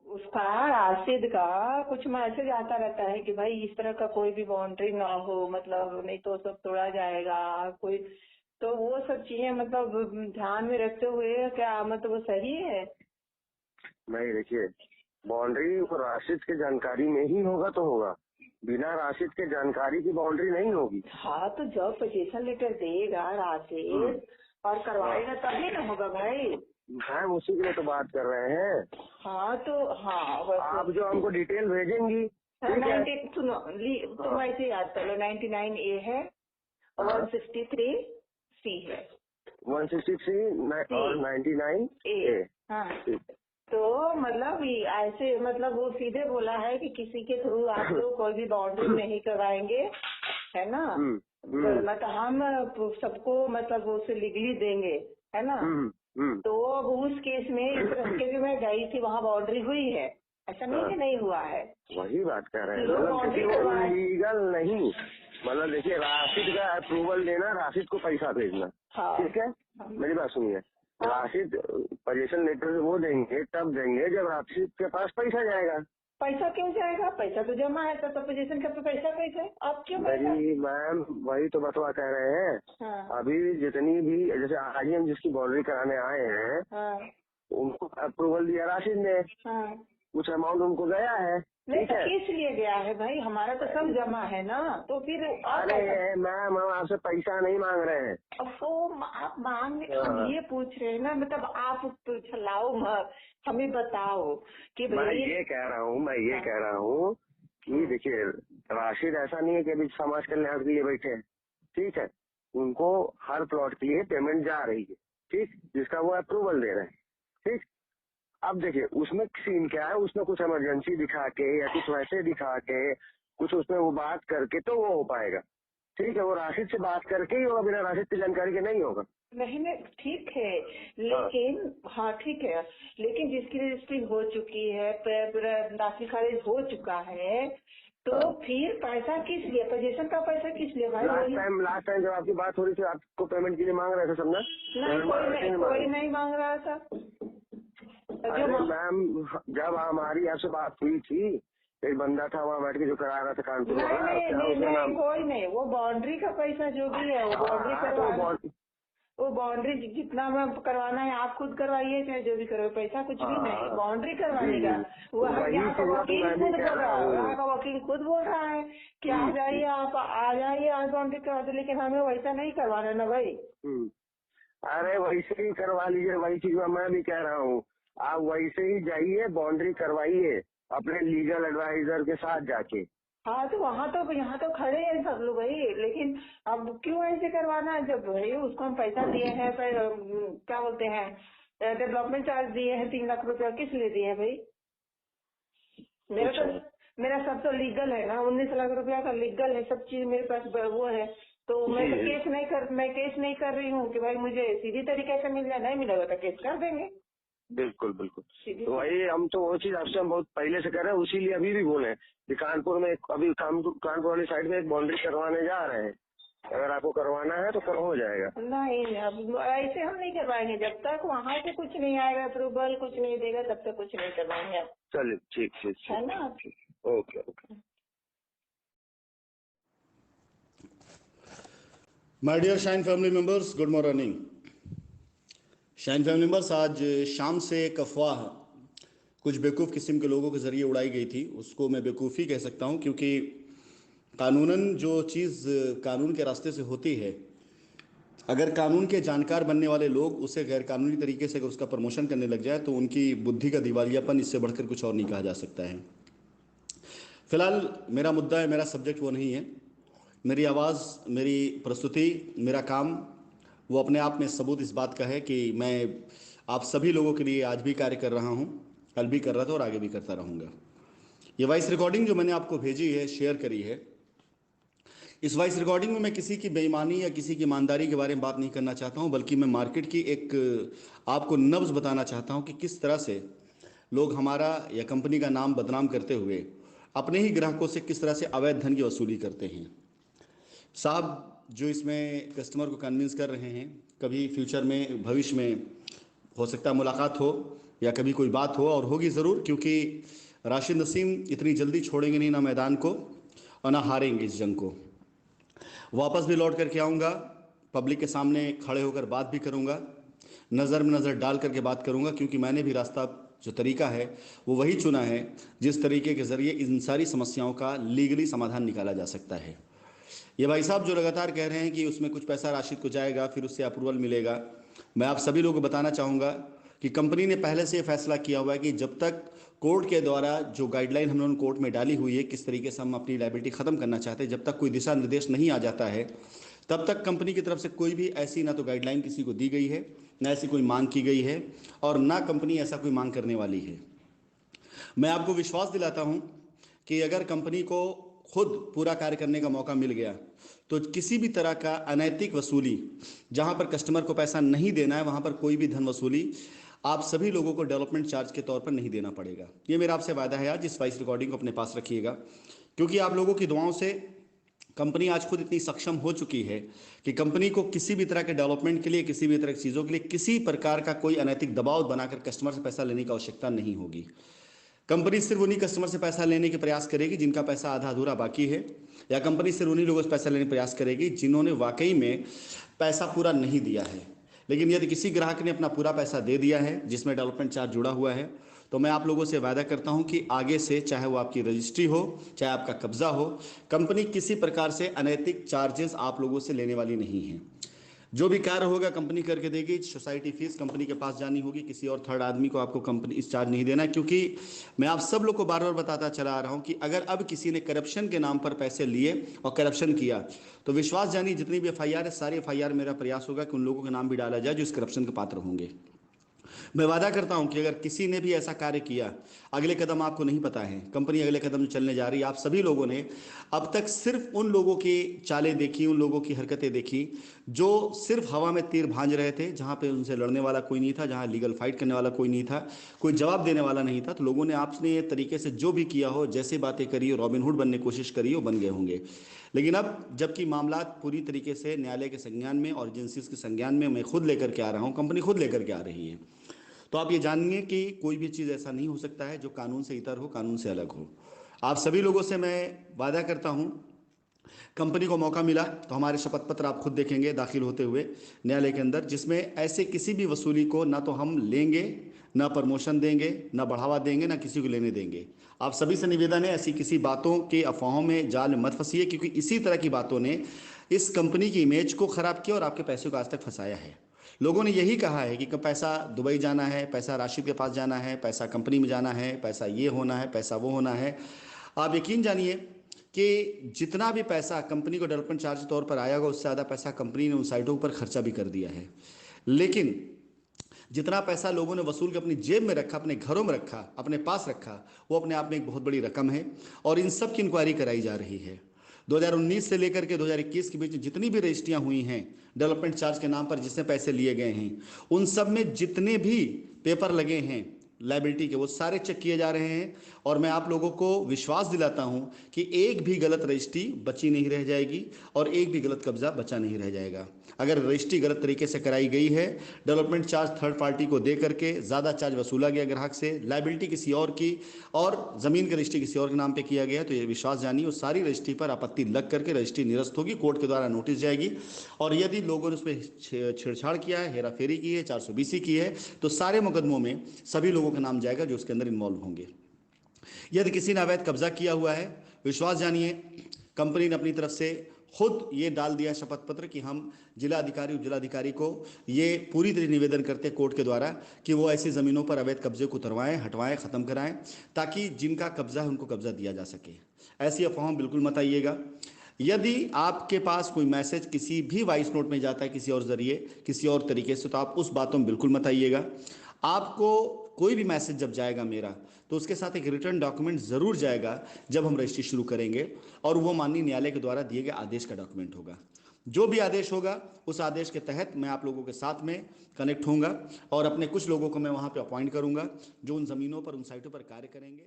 उसका राशिद का कुछ मैसेज आता रहता है कि भाई इस तरह का कोई भी बाउंड्री ना हो, मतलब नहीं तो सब तोड़ा जाएगा कोई। तो वो सब चीजें मतलब ध्यान में रखते हुए क्या मतलब वो सही है? नहीं देखिए, बाउंड्री राशिद की जानकारी में ही होगा तो होगा, बिना राशिद के जानकारी की बाउंड्री नहीं होगी। हाँ तो जब पोजीशन लेटर देगा राशिद और करवाएगा तभी ना होगा भाई। मैम उसी के लिए तो बात कर रहे हैं। हाँ तो हाँ आप जो हमको डिटेल भेजेंगी, ठीक है। 90 सुनो तुम ऐसे याद कर लो, 99A है, 163C है, 163 और 99A। हाँ। तो मतलब ऐसे मतलब वो सीधे बोला है कि किसी के थ्रू आप लोग कोई भी बाउंड्री नहीं करवाएंगे, है ना। मतलब हम सबको मतलब उसे लीगली देंगे, है ना। तो अब उस केस में इस रस्ते में मैं गई थी, वहाँ बाउंड्री हुई है, ऐसा नहीं कि नहीं हुआ है। वही बात कर रहे हैं, मतलब लीगल नहीं, मतलब देखिए राशिद का अप्रूवल देना, राशिद को पैसा भेजना, ठीक है। मेरी बात सुनिए, राशिद पोजीशन लेटर वो देंगे तब देंगे जब राशिद के पास पैसा जाएगा। पैसा क्यों जाएगा? पैसा तो जमा है, तो पोजीशन का पैसा कैसे आप क्यों? मेरी मैम वही तो बतवा कह रहे हैं। अभी जितनी भी जैसे आज ही हम जिसकी बाउंड्री कराने आए हैं, उनको अप्रूवल दिया राशिद ने, कुछ अमाउंट उनको गया है, नहीं तो किस लिए गया है भाई? हमारा तो सब जमा है ना, तो फिर अरे मैम हम आपसे पैसा नहीं मांग रहे हैं। अब आप मांग, हम ये पूछ रहे हैं ना, मतलब आप तो छलाओ मत, हमें बताओ कि मैं ये कह रहा हूँ कि देखिए राशिद ऐसा नहीं है कि अभी समाज कल्याण के लिए बैठे हैं, ठीक है। उनको हर प्लॉट के लिए पेमेंट जा रही है, ठीक, जिसका वो अप्रूवल दे रहे हैं, ठीक। अब देखिए उसमें सीन क्या है, उसमें कुछ इमरजेंसी दिखा के या कुछ वैसे दिखा के कुछ उसमें वो बात करके तो वो हो पाएगा, ठीक है। वो राशिद से बात करके ही होगा, बिना राशिद की जानकारी के नहीं होगा। नहीं ठीक है, लेकिन हाँ ठीक है, लेकिन जिसकी रजिस्ट्री हो चुकी है, दाखिल खारिज हो चुका है, तो फिर पैसा किस लिए, पोजीशन का पैसा किस लिए भाई? लास्ट टाइम जब आपकी बात हो रही थी आपको पेमेंट के लिए मांग रहे थे सब ना? कोई नहीं मांग रहा था। अरे मैम जब हमारी आपसे बात हुई थी, एक बंदा था वहाँ बैठ के जो करा रहा था कानपुर वाला, नहीं कोई नहीं, वो बाउंड्री का पैसा जो भी है वो बाउंड्री वो बाउंड्री जितना में करवाना है आप खुद करवाइए, चाहे जो भी करो, पैसा कुछ भी नहीं, बाउंड्री करवाने का। यहाँ का वकील खुद बोल रहा है, यहाँ का वकील खुद बोल रहा है कि आ जाइए, आप आ जाइए, आज बाउंड्री करवा दो, लेकिन हमें वैसा नहीं करवाना ना भाई। अरे वैसे ही करवा लीजिए, वही चीज मैं भी कह रहा हूँ, आप वैसे ही जाइए बाउंड्री करवाइए अपने लीगल एडवाइजर के साथ जाके। हाँ तो वहाँ तो यहाँ तो खड़े हैं सब लोग भाई, लेकिन अब क्यों ऐसे करवाना है? जब भाई उसको हम पैसा दिए हैं, क्या बोलते हैं, डेवलपमेंट चार्ज दिए हैं 3 लाख रुपया, किस लिए दिए हैं भाई? मेरा सब तो लीगल है ना, 19 लाख रुपया का लीगल है, सब चीज मेरे पास वो है। तो मैं केस नहीं कर रही हूँ कि भाई मुझे सीधी तरीके से मिल जाए, नहीं मिलेगा तो केस कर देंगे। बिल्कुल बिल्कुल, तो वही हम तो वो चीज आपसे हम बहुत पहले से कर रहे हैं, उसीलिए अभी भी बोले कि कानपुर में अभी कानपुर वाली साइड में एक बाउंड्री करवाने जा रहे हैं, अगर आपको करवाना है तो हो जाएगा। नहीं अब ऐसे हम नहीं करवाएंगे, जब तक वहाँ से कुछ नहीं आएगा, अप्रूवल कुछ नहीं देगा, तब तक कुछ नहीं करवाएंगे। चलिए ठीक है ना, okay okay. My dear Shine family members, good morning. Shine family members, आज शाम से एक अफवाह कुछ बेवकूफ़ किस्म के लोगों के ज़रिए उड़ाई गई थी, उसको मैं बेवकूफ़ी कह सकता हूं, क्योंकि कानूनन जो चीज़ कानून के रास्ते से होती है, अगर कानून के जानकार बनने वाले लोग उसे गैर कानूनी तरीके से अगर उसका प्रमोशन करने लग जाए तो उनकी बुद्धि का दिवालियापन, इससे बढ़कर कुछ और नहीं कहा जा सकता है। फिलहाल मेरा मुद्दा है, मेरा सब्जेक्ट वो नहीं है। मेरी आवाज़, मेरी प्रस्तुति, मेरा काम वो अपने आप में सबूत इस बात का है कि मैं आप सभी लोगों के लिए आज भी कार्य कर रहा हूं, कल भी कर रहा था और आगे भी करता रहूंगा। ये वॉइस रिकॉर्डिंग जो मैंने आपको भेजी है, शेयर करी है, इस वॉइस रिकॉर्डिंग में मैं किसी की बेईमानी या किसी की ईमानदारी के बारे में बात नहीं करना चाहता हूं, बल्कि मैं मार्केट की एक आपको नब्ज बताना चाहता हूं कि किस तरह से लोग हमारा या कंपनी का नाम बदनाम करते हुए अपने ही ग्राहकों से किस तरह से अवैध धन की वसूली करते हैं। साहब जो इसमें कस्टमर को कन्विंस कर रहे हैं, कभी फ्यूचर में, भविष्य में हो सकता है मुलाकात हो, या कभी कोई बात हो, और होगी ज़रूर, क्योंकि राशिद नसीम इतनी जल्दी छोड़ेंगे नहीं ना मैदान को और ना हारेंगे इस जंग को। वापस भी लौट करके आऊँगा, पब्लिक के सामने खड़े होकर बात भी करूँगा, नज़र में नज़र डाल करके बात करूँगा, क्योंकि मैंने भी रास्ता जो तरीका है वो वही चुना है जिस तरीके के ज़रिए इन सारी समस्याओं का लीगली समाधान निकाला जा सकता है। ये भाई साहब जो लगातार कह रहे हैं कि उसमें कुछ पैसा राशिद को जाएगा फिर उससे अप्रूवल मिलेगा, मैं आप सभी लोगों को बताना चाहूँगा कि कंपनी ने पहले से ये फैसला किया हुआ है कि जब तक कोर्ट के द्वारा जो गाइडलाइन हम लोगों ने कोर्ट में डाली हुई है किस तरीके से हम अपनी लायबिलिटी ख़त्म करना चाहते हैं, जब तक कोई दिशा निर्देश नहीं आ जाता है तब तक कंपनी की तरफ से कोई भी ऐसी ना तो गाइडलाइन किसी को दी गई है, ना ऐसी कोई मांग की गई है, और ना कंपनी ऐसा कोई मांग करने वाली है। मैं आपको विश्वास दिलाता हूं कि अगर कंपनी को खुद पूरा कार्य करने का मौका मिल गया तो किसी भी तरह का अनैतिक वसूली, जहां पर कस्टमर को पैसा नहीं देना है वहां पर कोई भी धन वसूली आप सभी लोगों को डेवलपमेंट चार्ज के तौर पर नहीं देना पड़ेगा। ये मेरा आपसे वादा है। आज इस वॉइस रिकॉर्डिंग को अपने पास रखिएगा, क्योंकि आप लोगों की दुआओं से कंपनी आज खुद इतनी सक्षम हो चुकी है कि कंपनी को किसी भी तरह के डेवलपमेंट के लिए, किसी भी तरह की चीज़ों के लिए किसी प्रकार का कोई अनैतिक दबाव बनाकर कस्टमर से पैसा लेने की आवश्यकता नहीं होगी। कंपनी सिर्फ उन्हीं कस्टमर से पैसा लेने के प्रयास करेगी जिनका पैसा आधा अधूरा बाकी है, या कंपनी सिर्फ उन्हीं लोगों से पैसा लेने का प्रयास करेगी जिन्होंने वाकई में पैसा पूरा नहीं दिया है। लेकिन यदि किसी ग्राहक ने अपना पूरा पैसा दे दिया है जिसमें डेवलपमेंट चार्ज जुड़ा हुआ है, तो मैं आप लोगों से वादा करता हूं कि आगे से चाहे वो आपकी रजिस्ट्री हो, चाहे आपका कब्जा हो, कंपनी किसी प्रकार से अनैतिक चार्जेस आप लोगों से लेने वाली नहीं है। जो भी कार्य होगा कंपनी करके देगी। सोसाइटी फीस कंपनी के पास जानी होगी, किसी और थर्ड आदमी को आपको कंपनी इस चार्ज नहीं देना है। क्योंकि मैं आप सब लोग को बार बार बताता चला आ रहा हूं कि अगर अब किसी ने करप्शन के नाम पर पैसे लिए और करप्शन किया तो विश्वास जानिए जितनी भी FIR है सारी FIR मेरा प्रयास होगा कि उन लोगों के नाम भी डाला जाए जो इस करप्शन के पात्र होंगे। मैं वादा करता हूं कि अगर किसी ने भी ऐसा कार्य किया, अगले कदम आपको नहीं पता है, कंपनी अगले कदम चलने जा रही है। आप सभी लोगों ने अब तक सिर्फ उन लोगों की चालें देखी, उन लोगों की हरकतें देखी जो सिर्फ हवा में तीर भांज रहे थे, जहां पे उनसे लड़ने वाला कोई नहीं था, जहां लीगल फाइट करने वाला कोई नहीं था, कोई जवाब देने वाला नहीं था। तो लोगों ने आपने तरीके से जो भी किया हो, जैसे बातें करी हो, रॉबिनहुड बनने की कोशिश करी हो, बन गए होंगे। लेकिन अब जबकि मामला पूरी तरीके से न्यायालय के संज्ञान में और एजेंसीज के संज्ञान में मैं खुद लेकर के आ रहा हूँ, कंपनी खुद लेकर के आ रही है, तो आप ये जानिए कि कोई भी चीज़ ऐसा नहीं हो सकता है जो कानून से इतर हो, कानून से अलग हो। आप सभी लोगों से मैं वादा करता हूं, कंपनी को मौका मिला तो हमारे शपथ पत्र आप खुद देखेंगे दाखिल होते हुए न्यायालय के अंदर, जिसमें ऐसे किसी भी वसूली को ना तो हम लेंगे, ना प्रमोशन देंगे, ना बढ़ावा देंगे, ना किसी को लेने देंगे। आप सभी से निवेदन है ऐसी किसी बातों के अफवाहों में जाल में मत फंसिए, क्योंकि इसी तरह की बातों ने इस कंपनी की इमेज को खराब किया और आपके पैसे को आज तक फंसाया है। लोगों ने यही कहा है कि पैसा दुबई जाना है, पैसा राशिद के पास जाना है, पैसा कंपनी में जाना है, पैसा ये होना है, पैसा वो होना है। आप यकीन जानिए कि जितना भी पैसा कंपनी को डेवलपमेंट चार्ज के तौर पर आया होगा उससे ज़्यादा पैसा कंपनी ने उन साइटों पर खर्चा भी कर दिया है। लेकिन जितना पैसा लोगों ने वसूल के अपनी जेब में रखा, अपने घरों में रखा, अपने पास रखा, वो अपने आप में एक बहुत बड़ी रकम है और इन सब की इंक्वायरी कराई जा रही है। 2019 से लेकर के 2021 के बीच जितनी भी रजिस्ट्रियां हुई हैं डेवलपमेंट चार्ज के नाम पर जिससे पैसे लिए गए हैं, उन सब में जितने भी पेपर लगे हैं लायबिलिटी के, वो सारे चेक किए जा रहे हैं। और मैं आप लोगों को विश्वास दिलाता हूं कि एक भी गलत रजिस्ट्री बची नहीं रह जाएगी और एक भी गलत कब्जा बचा नहीं रह जाएगा। अगर रजिस्ट्री गलत तरीके से कराई गई है, डेवलपमेंट चार्ज थर्ड पार्टी को दे करके ज़्यादा चार्ज वसूला गया ग्राहक से, लायबिलिटी किसी और की और ज़मीन की रजिस्ट्री किसी और के नाम पे किया गया, तो ये विश्वास जानिए उस सारी रजिस्ट्री पर आपत्ति लग करके रजिस्ट्री निरस्त होगी, कोर्ट के द्वारा नोटिस जाएगी। और यदि लोगों ने उसमें छेड़छाड़ किया है, हेराफेरी की है, 420 की है, तो सारे मुकदमों में सभी लोगों का नाम जाएगा जो उसके अंदर इन्वॉल्व होंगे। यदि किसी ने अवैध कब्जा किया हुआ है, विश्वास जानिए कंपनी ने अपनी तरफ से खुद ये डाल दिया शपथ पत्र कि हम जिला अधिकारी, उप जिलाधिकारी को ये पूरी तरह निवेदन करते हैं कोर्ट के द्वारा कि वो ऐसी ज़मीनों पर अवैध कब्जे को उतरवाएं, हटवाएं, ख़त्म कराएं, ताकि जिनका कब्जा है उनको कब्जा दिया जा सके। ऐसी अफवाहों बिल्कुल मत आइएगा। यदि आपके पास कोई मैसेज किसी भी वॉइस नोट में जाता है किसी और जरिए, किसी और तरीके से, तो आप उस बातों में बिल्कुल मत आइएगा। आपको कोई भी मैसेज जब जाएगा मेरा, तो उसके साथ एक रिटर्न डॉक्यूमेंट ज़रूर जाएगा जब हम रजिस्ट्री शुरू करेंगे, और वो माननीय न्यायालय के द्वारा दिए गए आदेश का डॉक्यूमेंट होगा। जो भी आदेश होगा उस आदेश के तहत मैं आप लोगों के साथ में कनेक्ट होऊंगा और अपने कुछ लोगों को मैं वहाँ पे अपॉइंट करूंगा जो उन ज़मीनों पर, उन साइटों पर कार्य करेंगे।